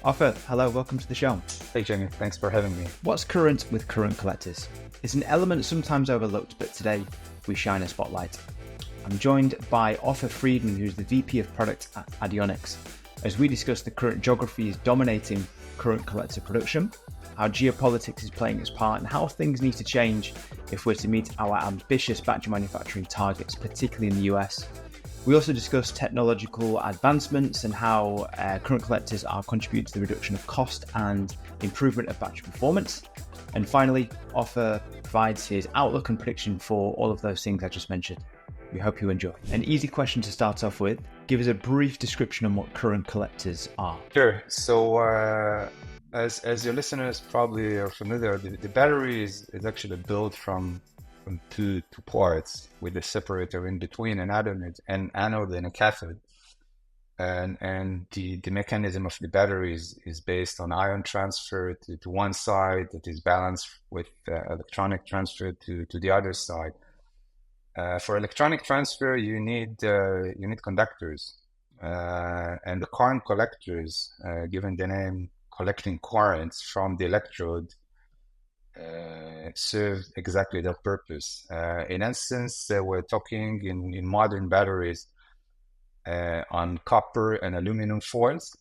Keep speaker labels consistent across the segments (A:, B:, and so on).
A: Ofer, hello, welcome to the show.
B: Hey Jamie, thanks for having me.
A: What's current with current collectors? It's an element sometimes overlooked, but today we shine a spotlight. I'm joined by Ofer Friedman, who's the VP of Product at Addionics, as we discuss the current geographies dominating current collector production, how geopolitics is playing its part, and how things need to change if we're to meet our ambitious battery manufacturing targets, particularly in the US. We also discuss technological advancements and how current collectors are contributing to the reduction of cost and improvement of battery performance. And finally, Ofer provides his outlook and prediction for all of those things I just mentioned. We hope you enjoy. An easy question to start off with. Give us a brief description on what current collectors are.
B: Sure. So as your listeners probably are familiar, the battery is actually built from two parts with a separator in between, an anode and a cathode. And the mechanism of the battery is based on ion transfer to one side that is balanced with electronic transfer to the other side. For electronic transfer, you need conductors, and the current collectors, given the name collecting currents from the electrode, serve exactly that purpose. In essence, we're talking in modern batteries on copper and aluminum foils.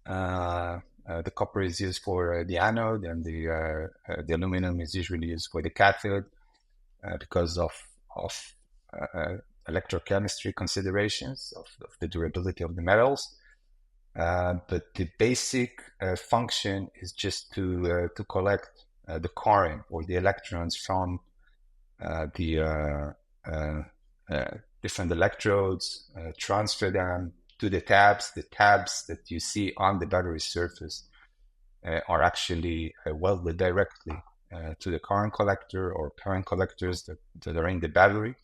B: The copper is used for the anode, and the aluminum is usually used for the cathode because of electrochemistry considerations of the durability of the metals. But the basic function is just to collect the current or the electrons from the different electrodes, transfer them to the tabs. The tabs that you see on the battery surface are actually welded directly to the current collector or current collectors that are in the battery.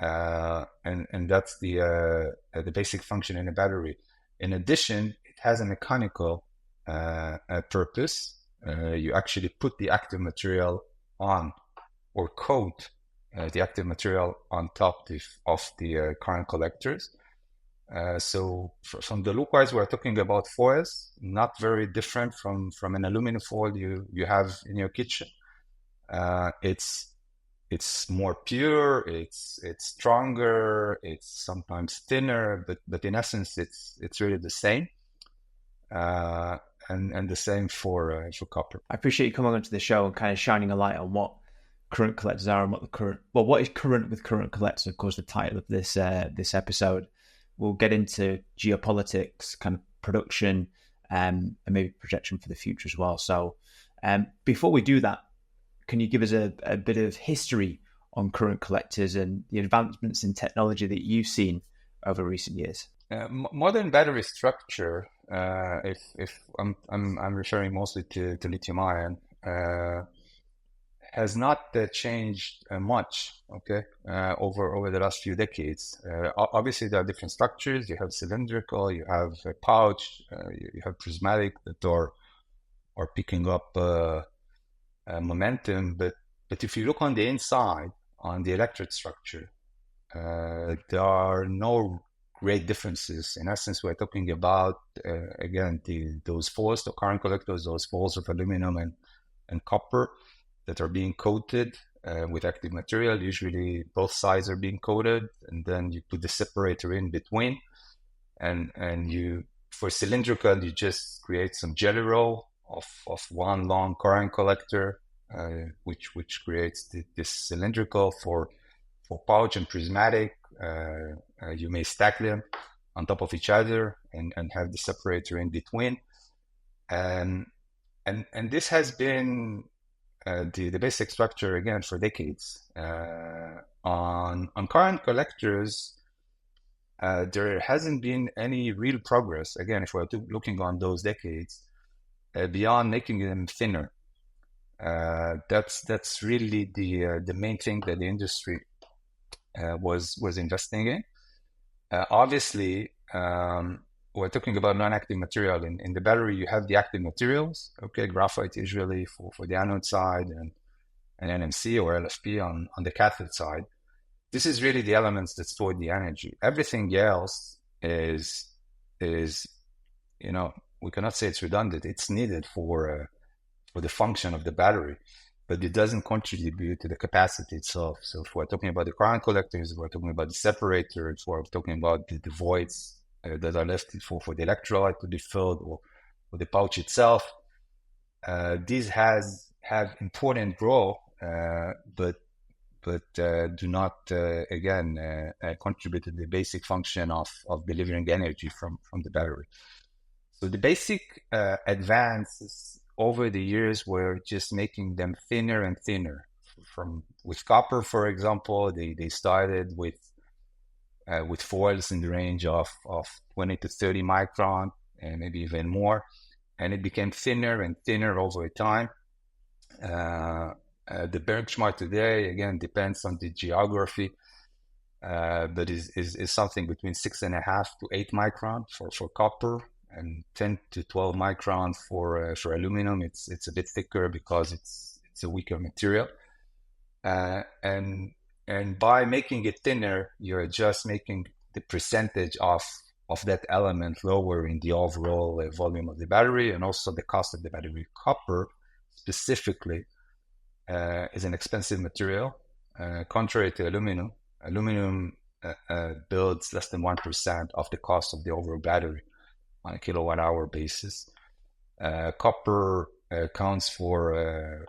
B: And that's the basic function in a battery. In addition, it has a mechanical purpose. You actually put the active material on or coat the active material on top of the current collectors. So from the look-wise, we're talking about foils, not very different from an aluminum foil you have in your kitchen. It's more pure, it's stronger, it's sometimes thinner, but in essence, it's really the same. And the same for copper.
A: I appreciate you coming onto the show and kind of shining a light on what current collectors are and what is current with current collectors. Of course, the title of this episode. We'll get into geopolitics, kind of production, and maybe projection for the future as well. So, before we do that, can you give us a bit of history on current collectors and the advancements in technology that you've seen over recent years?
B: Modern battery structure, if I'm referring mostly to lithium ion, has not changed much, okay, over the last few decades. Obviously, there are different structures. You have cylindrical, you have a pouch, you have prismatic that are picking up momentum. But if you look on the inside, on the electrode structure, there are no great differences. In essence, we're talking about, again, those foils, the current collectors, those foils of aluminum and copper that are being coated with active material. Usually both sides are being coated, and then you put the separator in between. And you, for cylindrical, you just create some jelly roll of one long current collector, which creates this cylindrical. For pouch and prismatic, you may stack them on top of each other and have the separator in between. And this has been the basic structure again for decades. On current collectors, there hasn't been any real progress. Again, if we're looking on those decades, beyond making them thinner. That's really the main thing that the industry was investing in. Obviously, we're talking about non-active material. In the battery, you have the active materials. Okay, graphite usually for the anode side, and NMC or LFP on the cathode side. This is really the elements that store the energy. Everything else is we cannot say it's redundant. It's needed for the function of the battery, but it doesn't contribute to the capacity itself. So if we're talking about the current collectors, if we're talking about the separator, if we're talking about the voids that are left for the electrolyte to be filled, or the pouch itself, these have important role, but do not contribute to the basic function of delivering energy from the battery. So the basic advances over the years were just making them thinner and thinner. With copper, for example, they started with foils in the range of 20 to 30 micron, and maybe even more, and it became thinner and thinner over time. The benchmark today, again, depends on the geography, but is something between 6.5 to 8 micron for copper, and 10 to 12 micron for aluminum. It's a bit thicker because it's a weaker material, and by making it thinner, you're just making the percentage of that element lower in the overall volume of the battery, and also the cost of the battery. Copper specifically is an expensive material, contrary to aluminum. Aluminum builds less than 1% of the cost of the overall battery on a kilowatt-hour basis. Copper accounts for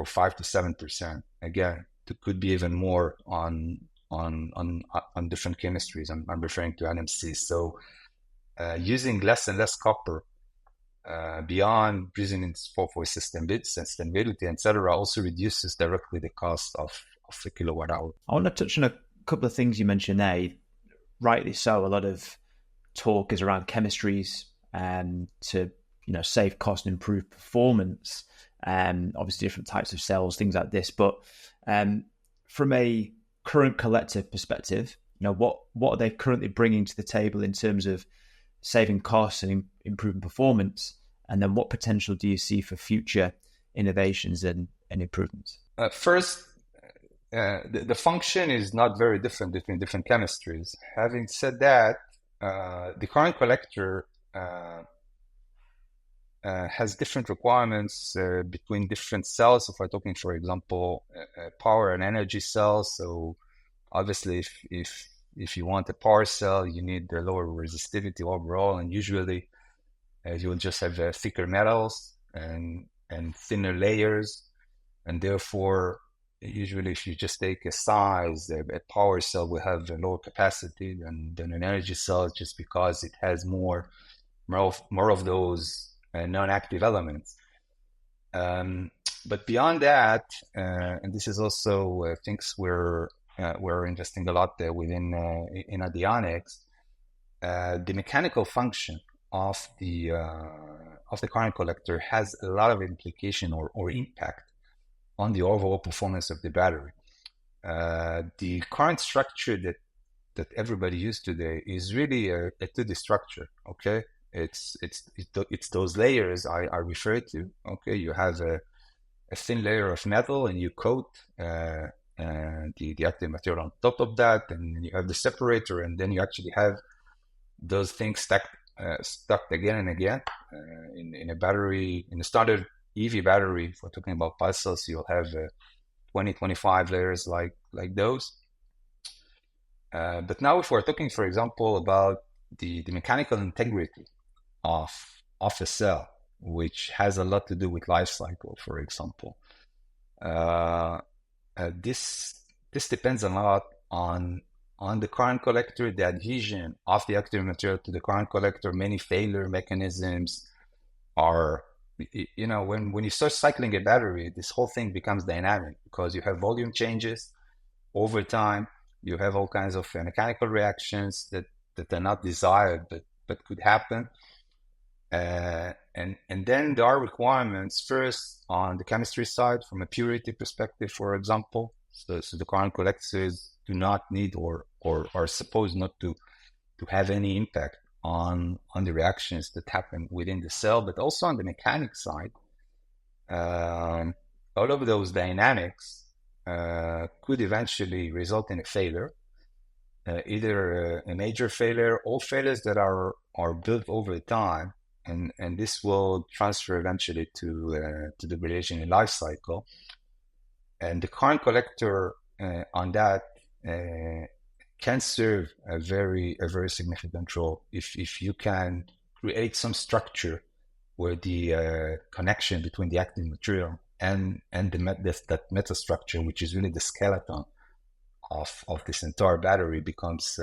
B: 5 to 7%. Again, it could be even more on different chemistries. I'm referring to NMC. So using less and less copper beyond reasons for sustainability, etc., also reduces directly the cost of the kilowatt hour.
A: I want to touch on a couple of things you mentioned there. Rightly so, a lot of talk is around chemistries to save cost and improve performance. Obviously, different types of cells, things like this. But from a current collective perspective, what are they currently bringing to the table in terms of saving costs and improving performance? And then what potential do you see for future innovations and improvements?
B: First, the function is not very different between different chemistries. Having said that, the current collector has different requirements between different cells. If we're talking, for example, power and energy cells, so obviously if you want a power cell, you need the lower resistivity overall, and usually you will just have thicker metals and thinner layers, and therefore usually if you just take a size, a power cell will have a lower capacity than an energy cell, just because it has more of those non-active elements. But beyond that, and this is also things we're investing a lot within in Addionics, the mechanical function of the current collector has a lot of implication or impact on the overall performance of the battery. The current structure that everybody uses today is really a 2D structure. Okay, it's those layers I refer to. Okay, you have a thin layer of metal, and you coat the active material on top of that, and you have the separator, and then you actually have those things stuck again and again. In a battery, in a standard EV battery, if we're talking about pulses, you'll have 20-25 layers like those. But now if we're talking, for example, about the mechanical integrity of a cell, which has a lot to do with life cycle, for example, this depends a lot on the current collector, the adhesion of the active material to the current collector. Many failure mechanisms are, when you start cycling a battery, this whole thing becomes dynamic, because you have volume changes over time. You have all kinds of mechanical reactions that are not desired, but could happen. And then there are requirements first on the chemistry side, from a purity perspective, for example. So the current collectors do not need or are supposed not to have any impact on the reactions that happen within the cell, but also on the mechanics side. All of those dynamics could eventually result in a failure, either a major failure or failures that are built over time and this will transfer eventually to the radiation life cycle. And the current collector on that can serve a very significant role if you can create some structure where the connection between the active material and that metastructure, which is really the skeleton of this entire battery, becomes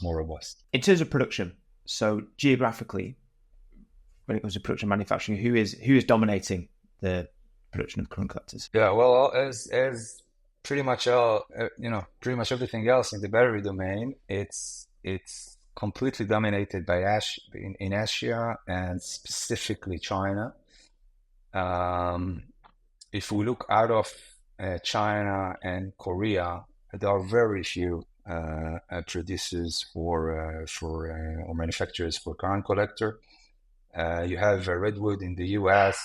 B: more robust.
A: In terms of production, so geographically, when it comes to production manufacturing, who is dominating the production of current collectors?
B: Yeah, well, as pretty much pretty much everything else in the battery domain, it's completely dominated by in Asia, and specifically China. If we look out of China and Korea, there are very few producers or manufacturers for current collector. You have Redwood in the US,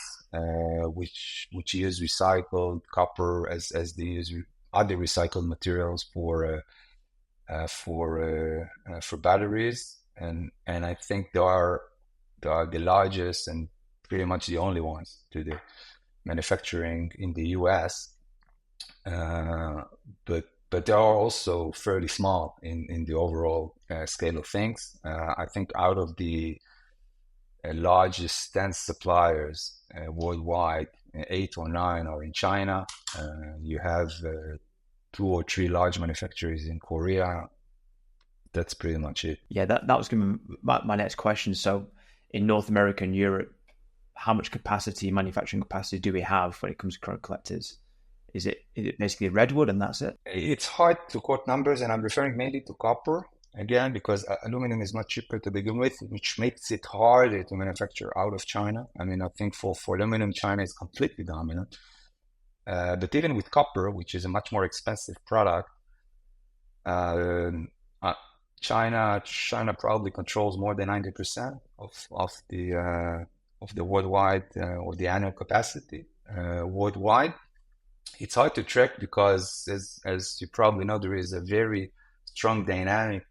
B: which use recycled copper as they use other recycled materials for batteries, and I think they are the largest and pretty much the only ones to do manufacturing in the US. But they are also fairly small in the overall scale of things. I think out of the largest 10 suppliers worldwide, 8 or 9 are in China. You have 2 or 3 large manufacturers in Korea. That's pretty much it.
A: Yeah, that was going to be my next question. So in North America and Europe, how much manufacturing capacity do we have when it comes to current collectors? Is it basically Redwood and that's it?
B: It's hard to quote numbers, and I'm referring mainly to copper. Again, because aluminum is much cheaper to begin with, which makes it harder to manufacture out of China. I mean, I think for aluminum, China is completely dominant. But even with copper, which is a much more expensive product, China probably controls more than 90% of the worldwide or the annual capacity worldwide. It's hard to track because, as you probably know, there is a very strong dynamic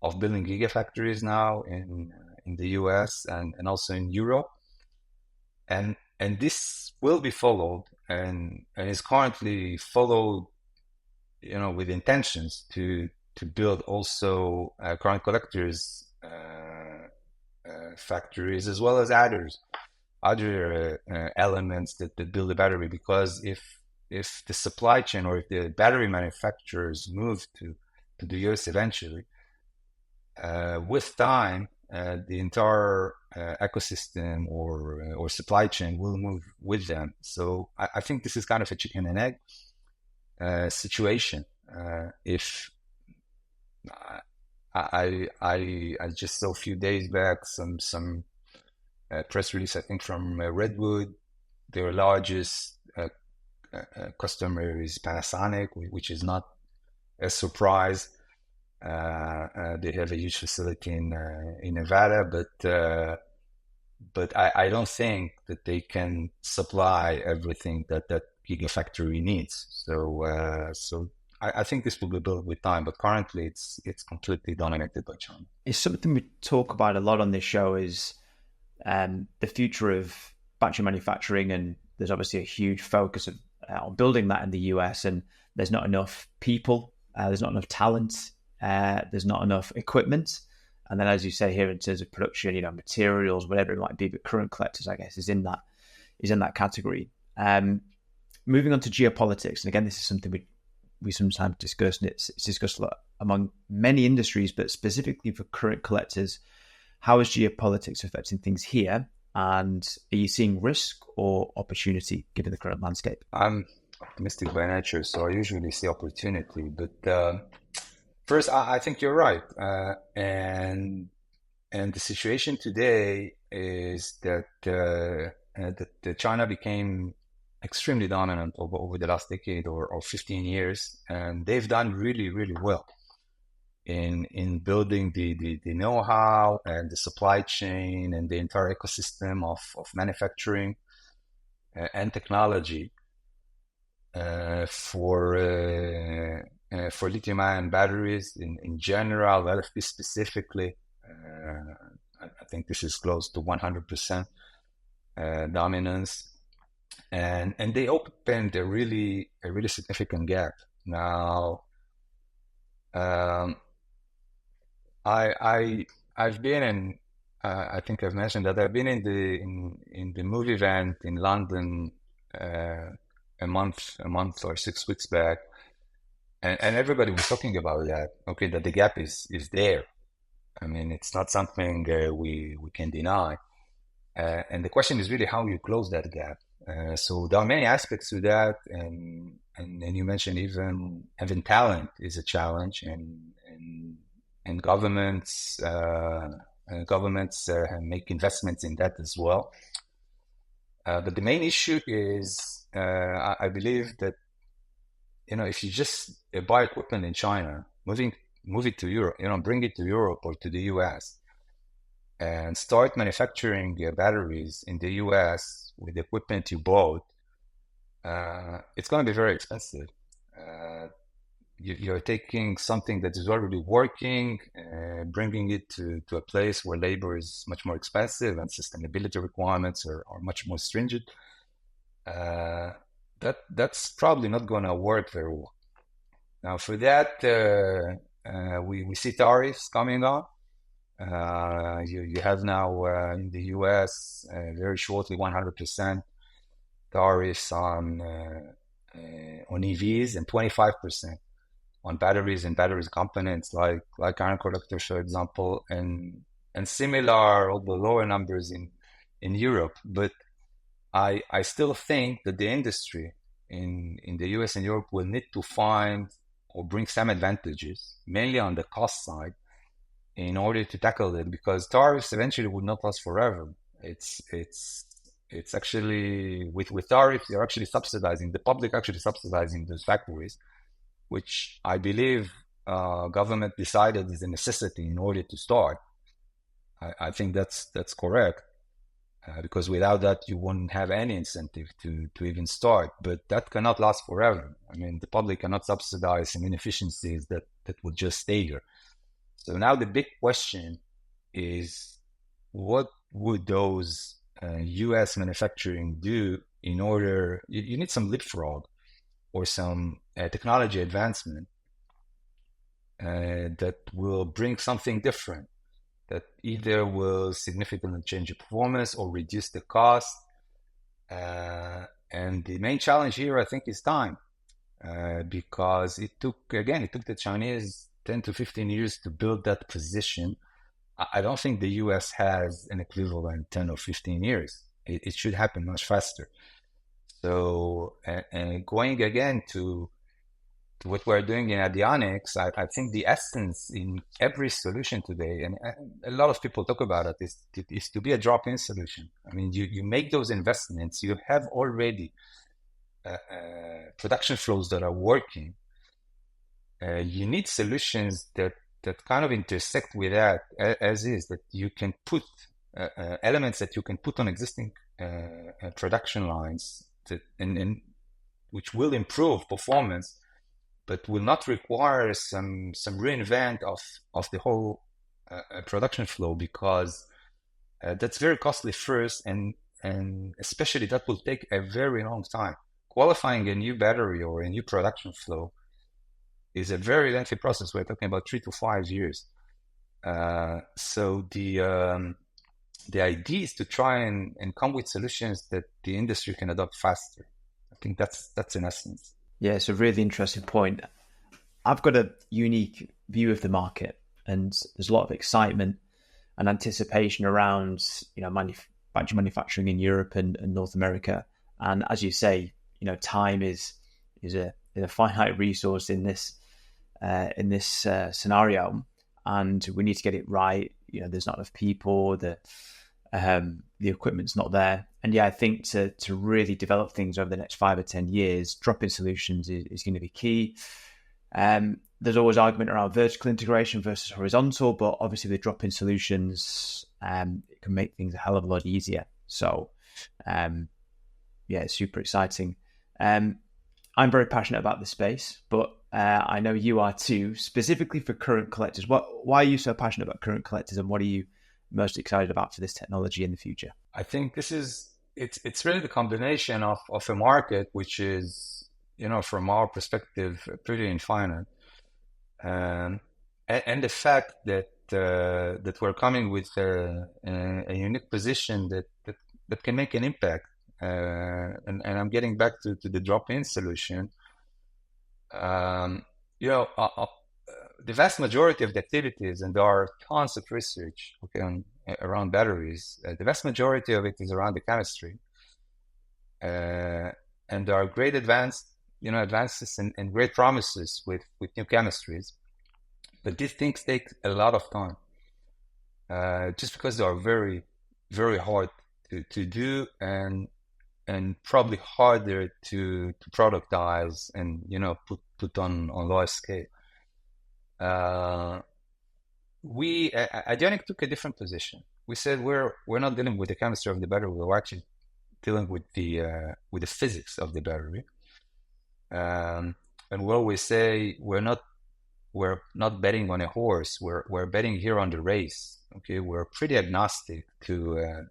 B: of building gigafactories now in the US and also in Europe, and this will be followed and is currently followed, with intentions to build also current collectors factories, as well as other elements that build the battery. Because if the supply chain or if the battery manufacturers move to the US eventually, with time, the entire ecosystem or supply chain will move with them. So I think this is kind of a chicken and egg situation. If I just saw a few days back some press release, I think from Redwood. Their largest customer is Panasonic, which is not a surprise. They have a huge facility in Nevada, but I don't think that they can supply everything that gigafactory needs. So I think this will be built with time, but currently it's completely dominated by China.
A: It's something we talk about a lot on this show, is the future of battery manufacturing, and there's obviously a huge focus on building that in the US, and there's not enough people, there's not enough talent, there's not enough equipment, and then, as you say here, in terms of production, materials, whatever it might be, but current collectors, I guess, is in that category. Moving on to geopolitics, and again, this is something we sometimes discuss, and it's discussed a lot among many industries, but specifically for current collectors. How is geopolitics affecting things here? And are you seeing risk or opportunity given the current landscape?
B: I'm optimistic by nature, so I usually see opportunity. But first, I think you're right. And the situation today is that China became extremely dominant over the last decade or 15 years, and they've done really, really well in building the know-how and the supply chain and the entire ecosystem of manufacturing and technology for lithium-ion batteries in general, LFP specifically. I think this is close to 100% dominance, and they opened a really significant gap. Now, I've been in. I think I've mentioned that I've been in the movie event in London a month or 6 weeks back, and everybody was talking about that. Okay, that the gap is there. I mean, it's not something we can deny. And the question is really how you close that gap. So there are many aspects to that, and you mentioned even having talent is a challenge, and governments make investments in that as well. But the main issue is, I believe that if you just buy equipment in China, move it to Europe, bring it to Europe or to the US, and start manufacturing batteries in the US with the equipment you bought, it's going to be very expensive. You're taking something that is already working, bringing it to a place where labor is much more expensive and sustainability requirements are much more stringent. That's probably not going to work very well. Now, for that, we see tariffs coming on. You have now in the US very shortly 100% tariffs on EVs and 25% on batteries and batteries components like iron conductors, for example, and similar, although lower numbers in Europe. But I still think that the industry in the US and Europe will need to find or bring some advantages, mainly on the cost side, in order to tackle it, because tariffs eventually would not last forever. It's actually with tariffs, you're actually subsidizing the public, actually subsidizing those factories, which I believe government decided is a necessity in order to start. I think that's correct, because without that you wouldn't have any incentive to even start. But that cannot last forever. I mean, the public cannot subsidize some inefficiencies that would just stay here. So now the big question is, what would those US manufacturing do in order, you need some leapfrog or some technology advancement that will bring something different, that either will significantly change the performance or reduce the cost. And the main challenge here, I think, is time, because it took the Chinese 10 to 15 years to build that position. I don't think the US has an equivalent 10 or 15 years. It should happen much faster. So, and going again to what we're doing in Addionics, I think the essence in every solution today, and a lot of people talk about it, is to be a drop-in solution. I mean, you make those investments, you have already production flows that are working. You need solutions that kind of intersect with that as is, that you can put elements that you can put on existing production lines and which will improve performance, but will not require some reinvent of the whole production flow, because that's very costly first, and especially that will take a very long time. Qualifying a new battery or a new production flow is a very lengthy process. We're talking about 3 to 5 years. So the idea is to try and come with solutions that the industry can adopt faster. I think that's in essence.
A: Yeah, it's a really interesting point. I've got a unique view of the market, and there's a lot of excitement and anticipation around manufacturing in Europe and North America. And as you say, time is a finite resource in this scenario, and we need to get it right. There's not enough people, the equipment's not there, and I think to really develop things over the next 5 or 10 years, drop-in solutions is going to be key. There's always argument around vertical integration versus horizontal, but obviously the drop-in solutions it can make things a hell of a lot easier. So it's super exciting. I'm very passionate about the space, but I know you are too, specifically for current collectors. Why are you so passionate about current collectors, and what are you most excited about for this technology in the future?
B: I think it's really the combination of a market which is, from our perspective, pretty infinite, um, and the fact that we're coming with a unique position that can make an impact. And I'm getting back to the drop-in solution. Um, you know, uh, uh, the vast majority of the activities, and there are tons of research, around batteries. The vast majority of it is around the chemistry, and there are great advances and great promises with new chemistries. But these things take a lot of time, just because they are very, very hard to do, and probably harder to productize and put on large scale. We Addionics took a different position. We said we're not dealing with the chemistry of the battery. We're actually dealing with the physics of the battery. And we always say we're not betting on a horse. We're betting here on the race. Okay, we're pretty agnostic to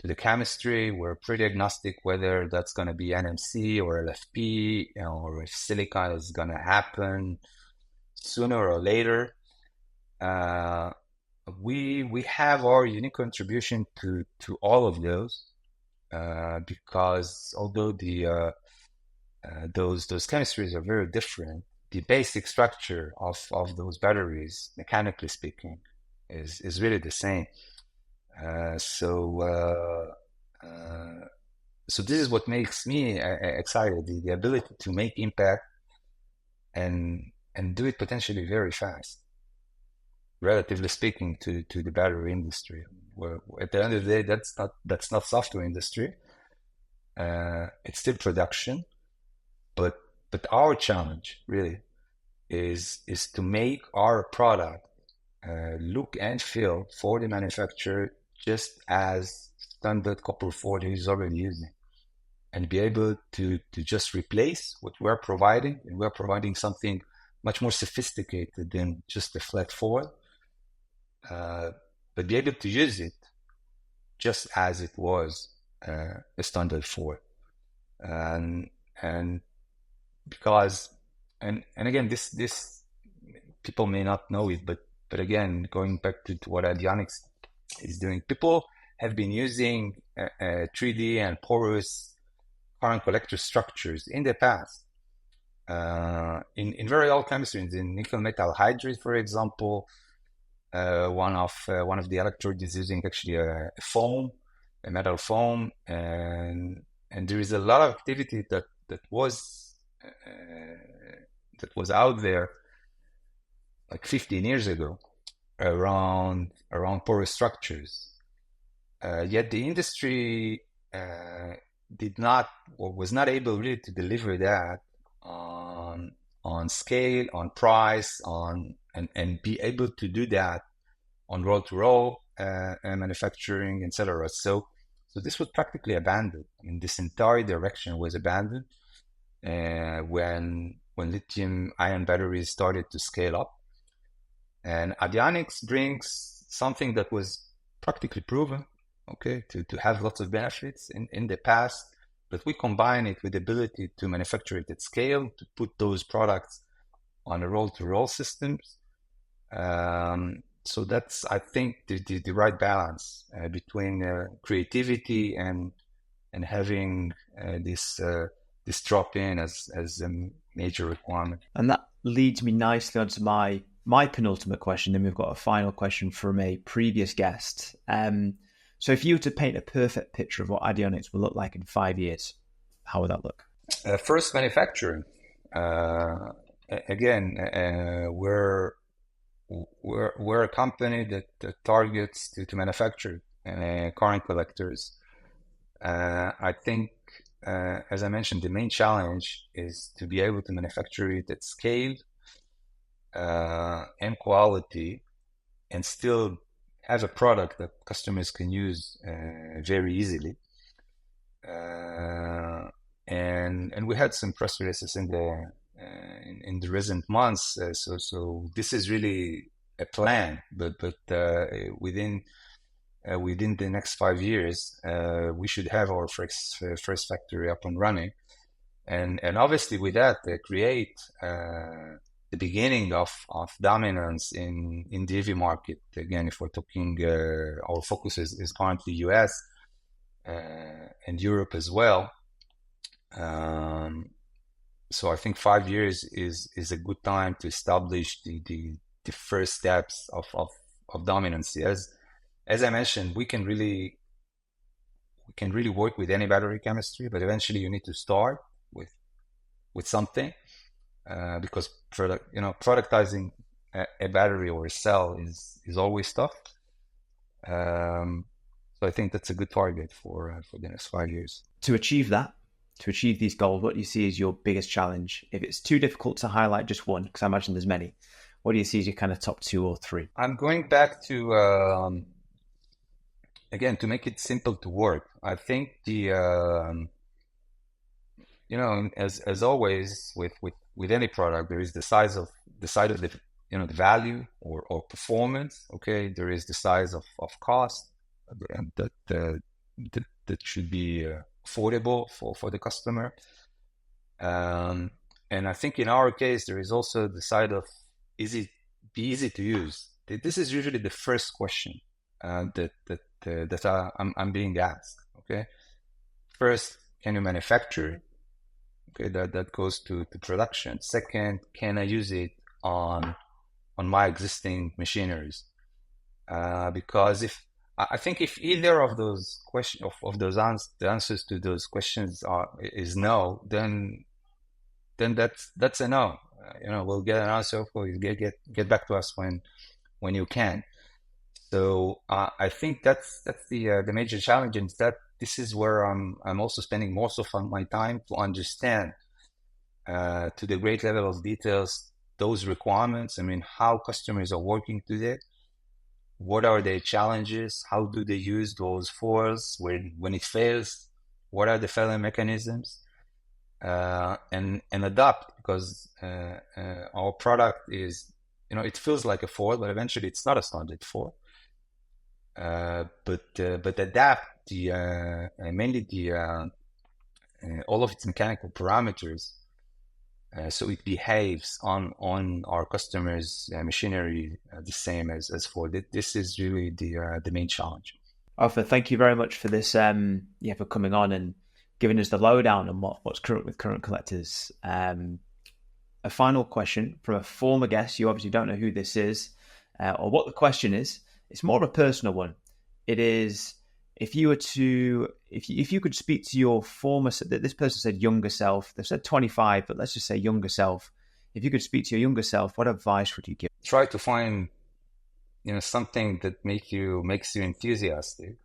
B: the chemistry. We're pretty agnostic whether that's going to be NMC or LFP, or if silica is going to happen sooner or later. We have our unique contribution to all of those, because although those chemistries are very different, the basic structure of those batteries, mechanically speaking, is really the same. So this is what makes me excited: the ability to make impact and do it potentially very fast, relatively speaking, to the battery industry. Where at the end of the day, that's not software industry. It's still production, but our challenge really is to make our product look and feel for the manufacturer just as standard copper 40 is already using, and be able to just replace what we're providing. And we're providing something much more sophisticated than just a flat foil, but be able to use it just as it was a standard foil. And because, and again, this people may not know it, but again, going back to what Addionics is doing, people have been using 3D and porous current collector structures in the past, in very old chemistries. In nickel metal hydride, for example, one of the electrodes is using actually a foam, a metal foam, and there is a lot of activity that was out there like 15 years ago around porous structures. Yet the industry did not, or was not able really to deliver that on scale, on price, and be able to do that on roll-to-roll manufacturing, etc. So this was practically abandoned. I mean, this entire direction was abandoned when lithium-ion batteries started to scale up. And Addionics brings something that was practically proven, to have lots of benefits in the past, but we combine it with the ability to manufacture it at scale, to put those products on a roll-to-roll systems. So that's, I think, the right balance between creativity and having this drop-in as a major requirement.
A: And that leads me nicely onto my penultimate question. Then we've got a final question from a previous guest. So if you were to paint a perfect picture of what Addionics will look like in 5 years, how would that look?
B: First, manufacturing. Again, we're a company that targets to manufacture current collectors. I think, as I mentioned, the main challenge is to be able to manufacture it at scale and quality, and still have a product that customers can use very easily. And we had some press releases in the recent months. So this is really a plan, but within within the next 5 years, we should have our first factory up and running. And obviously with that, create the beginning of dominance in the EV market. Again, if we're talking, our focus is currently US and Europe as well. So I think 5 years is a good time to establish the first steps of dominance. As I mentioned, we can really work with any battery chemistry, but eventually you need to start with something, because productizing a battery or a cell is always tough. So I think that's a good target for the next 5 years.
A: To achieve these goals, what do you see as your biggest challenge? If it's too difficult to highlight just one, because I imagine there's many, what do you see as your kind of top 2 or 3? I'm
B: going back to, again, to make it simple to work. I think as always with any product, there is the side of the the value or performance. Okay, there is the size of cost that should be affordable for the customer. And I think in our case, there is also the side of be easy to use. This is usually the first question that I'm being asked. Okay, first, can you manufacture it? Okay, that goes to production. Second, can I use it on my existing machineries? Because if either of those questions the answers to those questions is no, then that's a no. We'll get an answer. Get back to us when you can. So I think that's the major challenge, and that this is where I'm also spending most of my time to understand to the great level of details those requirements. I mean, how customers are working today. What are their challenges? How do they use those foils when it fails? What are the failure mechanisms? And adapt, because our product is, it feels like a foil, but eventually it's not a standard foil. But adapt mainly all of its mechanical parameters so it behaves on our customers' machinery the same as foil. This is really the main challenge.
A: Ofer, thank you very much for this. For coming on and giving us the lowdown on what's current with current collectors. A final question from a former guest. You obviously don't know who this is or what the question is. It's more of a personal one. It is, if you could speak to your former, this person said younger self, they said 25, but let's just say younger self. If you could speak to your younger self, what advice would you give?
B: Try to find, something that makes you enthusiastic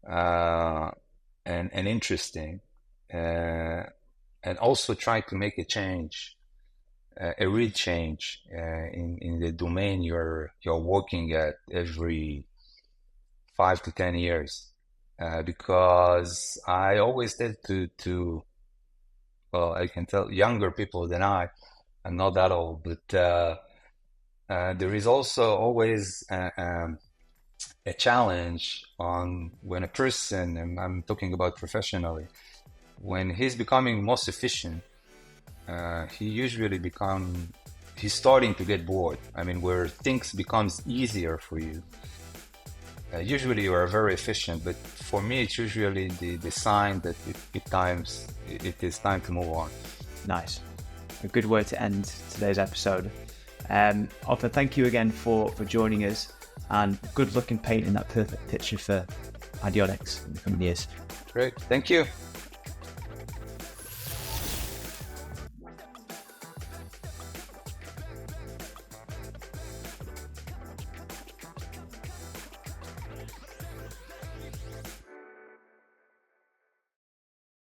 B: and interesting, and also try to make a change, a real change in the domain you're working at every 5 to 10 years, because I always tend to I can tell younger people than I'm not that old, but there is also always a challenge on when a person, and I'm talking about professionally, when he's becoming most efficient, he's starting to get bored. I mean, where things becomes easier for you. Usually you are very efficient, but for me it's usually the sign that it is time to move on.
A: Nice. A good way to end today's episode. Ofer, thank you again for joining us, and good luck in painting that perfect picture for Addionics in the coming years.
B: Great, thank you.